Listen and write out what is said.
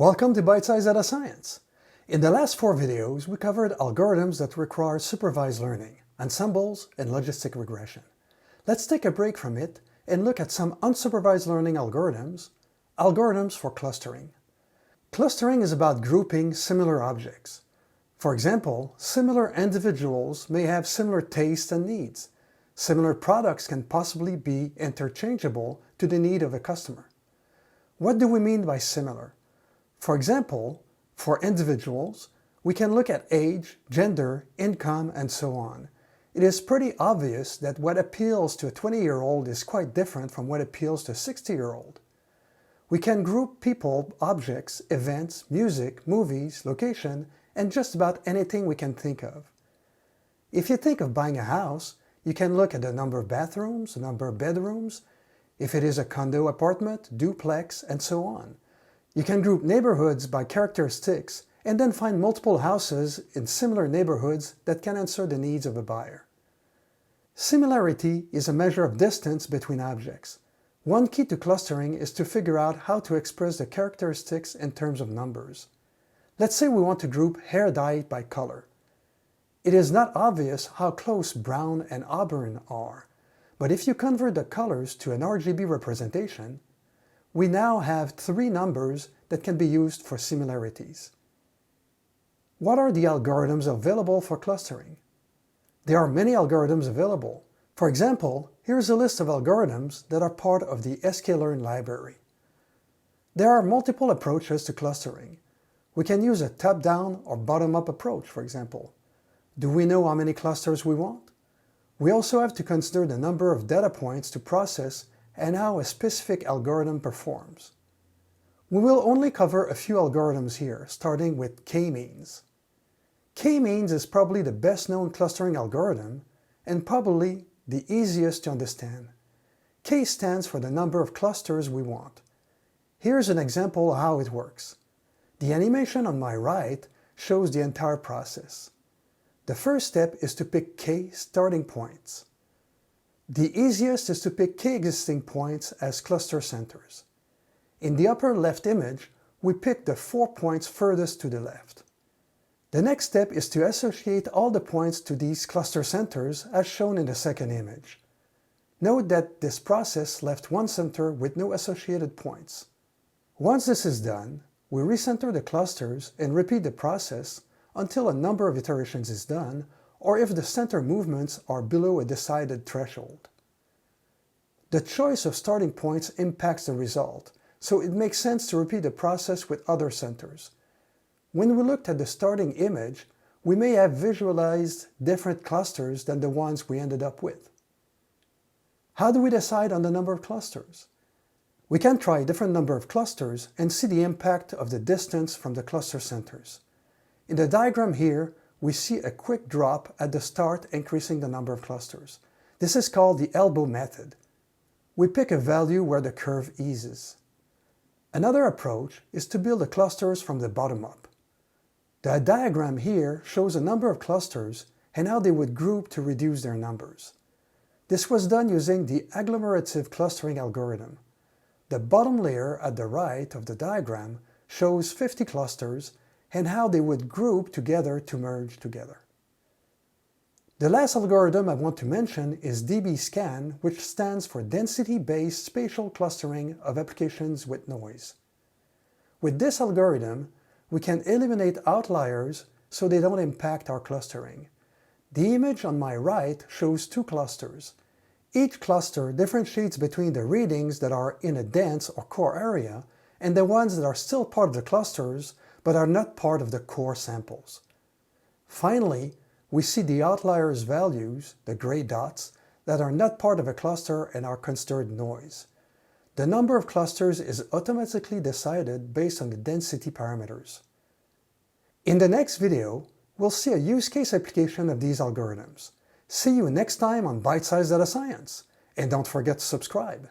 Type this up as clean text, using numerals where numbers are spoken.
Welcome to Bite-Sized Data Science. In the last 4 videos, we covered algorithms that require supervised learning, ensembles, and logistic regression. Let's take a break from it and look at some unsupervised learning algorithms for clustering. Clustering is about grouping similar objects. For example, similar individuals may have similar tastes and needs. Similar products can possibly be interchangeable to the need of a customer. What do we mean by similar? For example, for individuals, we can look at age, gender, income, and so on. It is pretty obvious that what appeals to a 20-year-old is quite different from what appeals to a 60-year-old. We can group people, objects, events, music, movies, location, and just about anything we can think of. If you think of buying a house, you can look at the number of bathrooms, the number of bedrooms, if it is a condo apartment, duplex, and so on. You can group neighborhoods by characteristics and then find multiple houses in similar neighborhoods that can answer the needs of a buyer. Similarity is a measure of distance between objects. One key to clustering is to figure out how to express the characteristics in terms of numbers. Let's say we want to group hair dye by color. It is not obvious how close brown and auburn are, but if you convert the colors to an RGB representation, we now have 3 numbers that can be used for similarities. What are the algorithms available for clustering? There are many algorithms available. For example, here's a list of algorithms that are part of the sklearn library. There are multiple approaches to clustering. We can use a top-down or bottom-up approach, for example. Do we know how many clusters we want? We also have to consider the number of data points to process and how a specific algorithm performs. We will only cover a few algorithms here, starting with k-means. K-means is probably the best-known clustering algorithm and probably the easiest to understand. K stands for the number of clusters we want. Here's an example of how it works. The animation on my right shows the entire process. The first step is to pick k starting points. The easiest is to pick k existing points as cluster centers. In the upper left image, we pick the 4 points furthest to the left. The next step is to associate all the points to these cluster centers as shown in the second image. Note that this process left one center with no associated points. Once this is done, we recenter the clusters and repeat the process until a number of iterations is done, or if the center movements are below a decided threshold. The choice of starting points impacts the result, so it makes sense to repeat the process with other centers. When we looked at the starting image, we may have visualized different clusters than the ones we ended up with. How do we decide on the number of clusters? We can try a different number of clusters and see the impact of the distance from the cluster centers. In the diagram here, we see a quick drop at the start increasing the number of clusters. This is called the elbow method. We pick a value where the curve eases. Another approach is to build the clusters from the bottom up. The diagram here shows a number of clusters and how they would group to reduce their numbers. This was done using the agglomerative clustering algorithm. The bottom layer at the right of the diagram shows 50 clusters and how they would group together to merge together. The last algorithm I want to mention is Dbscan, which stands for Density-Based Spatial Clustering of Applications with Noise. With this algorithm, we can eliminate outliers so they don't impact our clustering. The image on my right shows 2 clusters. Each cluster differentiates between the readings that are in a dense or core area and the ones that are still part of the clusters but are not part of the core samples. Finally, we see the outliers values, the gray dots, that are not part of a cluster and are considered noise. The number of clusters is automatically decided based on the density parameters. In the next video, we'll see a use case application of these algorithms. See you next time on Bite-Sized Data Science, and don't forget to subscribe.